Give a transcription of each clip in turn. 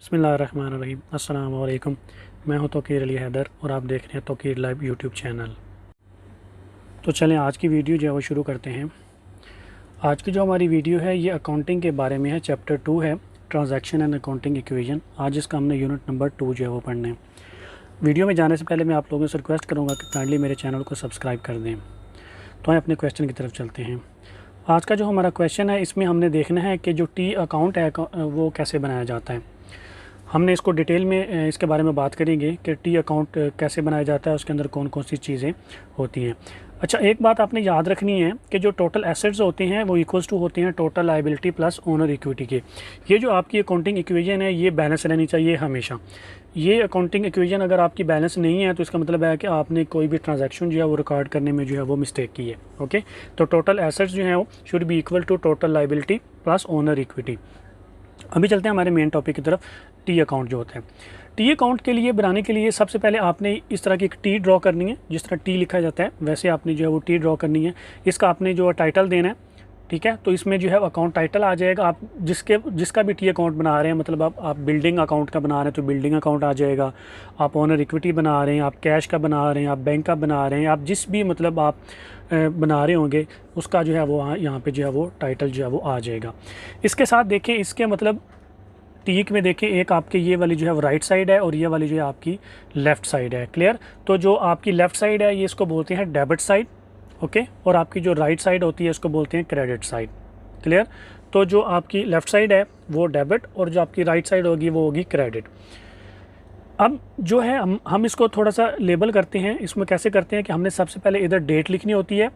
बिस्मिल्लाहिर्रहमानिर्रहीम। अस्सलाम वालेकुम। मैं हूं तौकीर अली हैदर और आप देख रहे हैं तौकीर लाइव यूट्यूब चैनल। तो चलें आज की वीडियो जो है वो शुरू करते हैं। आज की जो हमारी वीडियो है ये अकाउंटिंग के बारे में है। चैप्टर 2 है ट्रांजैक्शन एंड अकाउंटिंग इक्वेशन। आज इसका हमने यूनिट नंबर 2 जो है वो पढ़ना है। वीडियो में जाने से पहले मैं आप लोगों से रिक्वेस्ट करूँगा कि काइंडली मेरे चैनल को सब्सक्राइब कर दें। तो हम अपने क्वेश्चन की तरफ चलते हैं। आज का जो हमारा क्वेश्चन है इसमें हमने देखना है कि जो टी अकाउंट है वो कैसे बनाया जाता है। हमने इसको डिटेल में इसके बारे में बात करेंगे कि टी अकाउंट कैसे बनाया जाता है, उसके अंदर कौन कौन सी चीज़ें होती हैं। अच्छा, एक बात आपने याद रखनी है कि जो टोटल एसेट्स होते हैं वो इक्वल्स टू होते हैं total liability plus owner equity के। ये जो आपकी अकाउंटिंग इक्वेशन है ये बैलेंस रहनी चाहिए हमेशा। ये अकाउंटिंग इक्वेशन अगर आपकी बैलेंस नहीं है तो इसका मतलब है कि आपने कोई भी ट्रांजैक्शन जो है वो रिकॉर्ड करने में जो है वो मिस्टेक की है। ओके, तो टोटल एसेट्स जो है वो should be equal to total liability plus owner equity. अभी चलते हैं हमारे मेन टॉपिक की तरफ। टी अकाउंट जो होता है, टी अकाउंट के लिए बनाने के लिए सबसे पहले आपने इस तरह की एक टी ड्रॉ करनी है। जिस तरह टी लिखा जाता है वैसे आपने जो है वो टी ड्रॉ करनी है। इसका आपने जो टाइटल देना है, ठीक है। तो इसमें जो है अकाउंट टाइटल आ जाएगा। आप जिसका भी टी अकाउंट बना रहे हैं, मतलब आप बिल्डिंग अकाउंट का बना रहे हैं तो बिल्डिंग अकाउंट आ जाएगा। आप ओनर इक्विटी बना रहे हैं, आप कैश का बना रहे हैं, आप बैंक का बना रहे हैं, आप जिस भी मतलब आप बना रहे होंगे उसका जो है वो यहाँ पे जो है वो टाइटल जो है वो आ जाएगा। इसके साथ देखें, इसके मतलब टीक में देखें, एक आपके ये वाली जो है वो राइट साइड है और ये वाली जो है आपकी लेफ़्ट साइड है। क्लियर। तो जो आपकी लेफ़्ट साइड है ये इसको बोलते हैं डेबिट साइड, ओके। और आपकी जो राइट साइड होती है इसको बोलते हैं क्रेडिट साइड। क्लियर। तो जो आपकी लेफ़्ट साइड है वो डेबिट और जो आपकी राइट साइड होगी वो होगी क्रेडिट। अब जो है हम इसको थोड़ा सा लेबल करते हैं। इसमें कैसे करते हैं कि हमने सबसे पहले इधर डेट लिखनी होती है,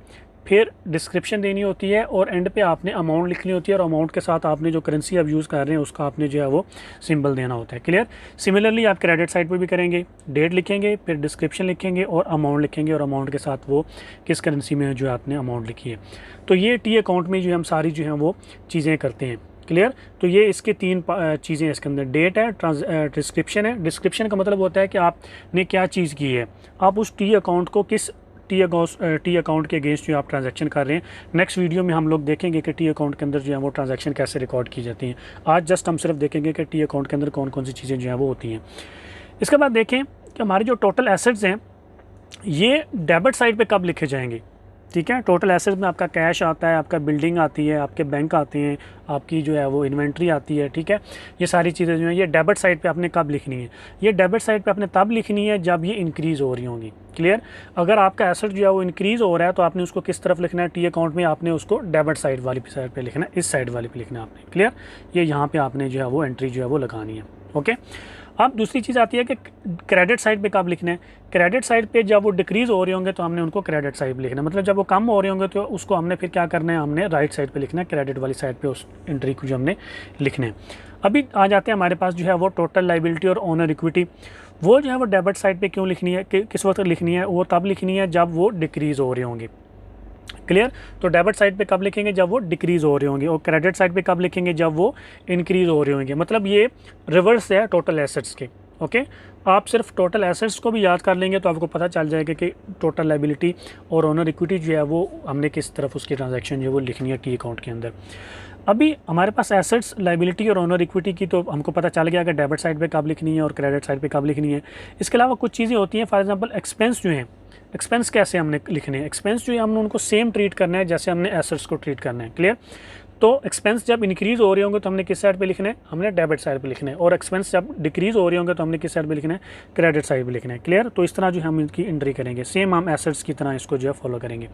फिर डिस्क्रिप्शन देनी होती है और एंड पे आपने अमाउंट लिखनी होती है और अमाउंट के साथ आपने जो करेंसी आप यूज़ कर रहे हैं उसका आपने जो है वो सिंबल देना होता है। क्लियर। सिमिलरली आप क्रेडिट साइड पे भी करेंगे, डेट लिखेंगे, फिर डिस्क्रिप्शन लिखेंगे और अमाउंट लिखेंगे और अमाउंट के साथ वो किस करेंसी में जो है आपने अमाउंट लिखी है। तो ये टी अकाउंट में जो हम सारी जो है वो चीज़ें करते हैं। क्लियर। तो ये इसके तीन चीज़ें इसके अंदर, डेट है, डिस्क्रिप्शन है। डिस्क्रिप्शन का मतलब होता है कि आपने क्या चीज़ की है, आप उस टी अकाउंट को किस टी अकाउंट के अगेंस्ट जो आप ट्रांजैक्शन कर रहे हैं। नेक्स्ट वीडियो में हम लोग देखेंगे कि टी अकाउंट के अंदर जो है वो ट्रांजैक्शन कैसे रिकॉर्ड की जाती हैं। आज जस्ट हम सिर्फ देखेंगे कि टी अकाउंट के अंदर कौन कौन सी चीज़ें जो हैं वो होती हैं। इसके बाद देखें कि हमारे जो टोटल एसेट्स हैं ये डेबिट साइड पे कब लिखे जाएंगे। ठीक है। टोटल एसेट्स में आपका कैश आता है, आपका बिल्डिंग आती है, आपके बैंक आते हैं, आपकी जो है वो इन्वेंट्री आती है। ठीक है। ये सारी चीज़ें जो हैं ये डेबिट साइड पे आपने कब लिखनी है। ये डेबिट साइड पे आपने तब लिखनी है जब ये इंक्रीज़ हो रही होंगी। क्लियर। अगर आपका एसेट जो है वो इंक्रीज़ हो रहा है तो आपने उसको किस तरफ लिखना है, टी अकाउंट में आपने उसको डेबिट साइड वाली साइड पर लिखना है, इस साइड वाली पे लिखना है आपने। क्लियर। ये यहाँ पर आपने जो है वो एंट्री जो है वो लगानी है। ओके। अब दूसरी चीज़ आती है कि क्रेडिट साइड पे कब लिखना है। क्रेडिट साइड पे जब वो डिक्रीज़ हो रहे होंगे तो हमने उनको क्रेडिट साइड पे लिखना है, मतलब जब वो कम हो रहे होंगे तो उसको हमने फिर क्या करना है, हमने राइट साइड पे लिखना है, क्रेडिट वाली साइड पे उस एंट्री को जो हमने लिखना है। अभी आ जाते हैं हमारे पास जो है वो टोटल लायबिलिटी और ओनर इक्विटी। वो जो है वो डेबिट साइड पर क्यों लिखनी है, किस वक्त लिखनी है, वो तब लिखनी है जब वो डिक्रीज़ हो रहे होंगे। क्लियर। तो डेबिट साइड पे कब लिखेंगे, जब वो डिक्रीज़ हो रहे होंगे, और क्रेडिट साइड पे कब लिखेंगे, जब वो इंक्रीज़ हो रहे होंगे। मतलब ये रिवर्स है टोटल एसेट्स के। ओके। आप सिर्फ टोटल एसेट्स को भी याद कर लेंगे तो आपको पता चल जाएगा कि टोटल लायबिलिटी और ओनर इक्विटी जो है वो हमने किस तरफ उसकी ट्रांजैक्शन जो है वो लिखनी है टी अकाउंट के अंदर। अभी हमारे पास एसेट्स, लायबिलिटी और ओनर इक्विटी की तो हमको पता चल गया कि डेबिट साइड पे कब लिखनी है और क्रेडिट साइड पे कब लिखनी है। इसके अलावा कुछ चीज़ें होती हैं, फॉर एग्जांपल एक्सपेंस जो हैं, एक्सपेंस कैसे हमने लिखने हैं। एक्सपेंस जो है हमने उनको सेम ट्रीट करना है जैसे हमने एसेट्स को ट्रीट करना है। क्लियर। तो एक्सपेंस जब इंक्रीज़ हो रहे होंगे तो हमने किस साइड पे लिखना है, हमने डेबिट साइड पे लिखना है, और एक्सपेंस जब डिक्रीज़ हो रहे होंगे तो हमने किस साइड पे लिखना है, क्रेडिट साइड पे लिखना है। क्लियर। तो इस तरह जो हम इनकी एंट्री करेंगे, सेम हम एसेट्स की तरह इसको जो है फॉलो करेंगे।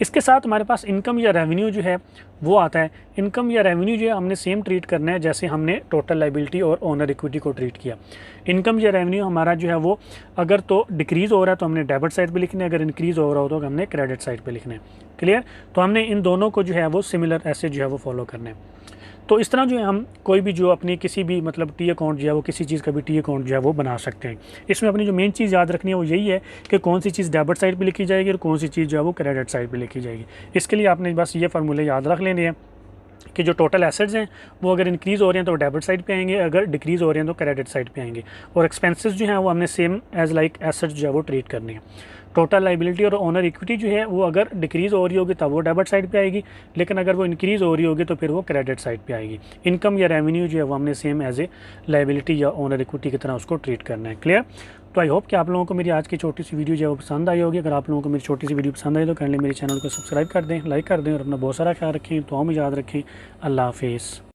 इसके साथ हमारे पास इनकम या रेवेन्यू जो है वो आता है। इनकम या रेवेन्यू जो है हमने सेम ट्रीट करना है जैसे हमने टोटल लायबिलिटी और ओनर इक्विटी को ट्रीट किया। इनकम या रेवेन्यू हमारा जो है वो अगर तो डिक्रीज़ हो रहा है तो हमने डेबिट साइड पे लिखना है, अगर इंक्रीज़ हो रहा हो तो हमने क्रेडिट साइड पे लिखना है। क्लियर। तो हमने इन दोनों को जो है वो सिमिलर ऐसे जो है वो फॉलो करना है। तो इस तरह जो है हम कोई भी जो अपनी किसी भी मतलब टी अकाउंट जो है वो किसी चीज़ का भी टी अकाउंट जो है वो बना सकते हैं। इसमें अपनी जो मेन चीज़ याद रखनी है वो यही है कि कौन सी चीज़ डेबिट साइड पे लिखी जाएगी और कौन सी चीज़ जो है वो क्रेडिट साइड पे लिखी जाएगी। इसके लिए आपने बस ये फार्मूले याद रख लेने हैं कि जो टोटल एसेट्स हैं वो अगर इंक्रीज़ हो रहे हैं तो डेबिट साइड पे आएंगे, अगर डिक्रीज़ हो रहे हैं तो क्रेडिट साइड पे आएंगे। और एक्सपेंसेस जो हैं वो हमने सेम एज लाइक एसेट्स जो है वो ट्रीट करने हैं। टोटल लाइबिलिटी और ओनर इक्विटी जो है वो अगर डिक्रीज़ हो रही होगी तब वो डेबिट साइड पे आएगी, लेकिन अगर वो इंक्रीज़ हो रही होगी तो फिर वो क्रेडिट साइड पे आएगी। इनकम या रेवेन्यू जो है वो हमने सेम एज ए लाइबिलिटी या ओनर इक्विटी की तरह उसको ट्रीट करना है। क्लियर? तो आई होप कि आप लोगों को मेरी आज की छोटी सी वीडियो जो है वो पसंद आई होगी। अगर आप लोगों को मेरी छोटी सी वीडियो पसंद आई तो काइंडली मेरे चैनल को सब्सक्राइब कर दें, लाइक कर दें और अपना बहुत सारा ख्याल रखें। तो हम याद रखें। अल्लाह हाफिज़।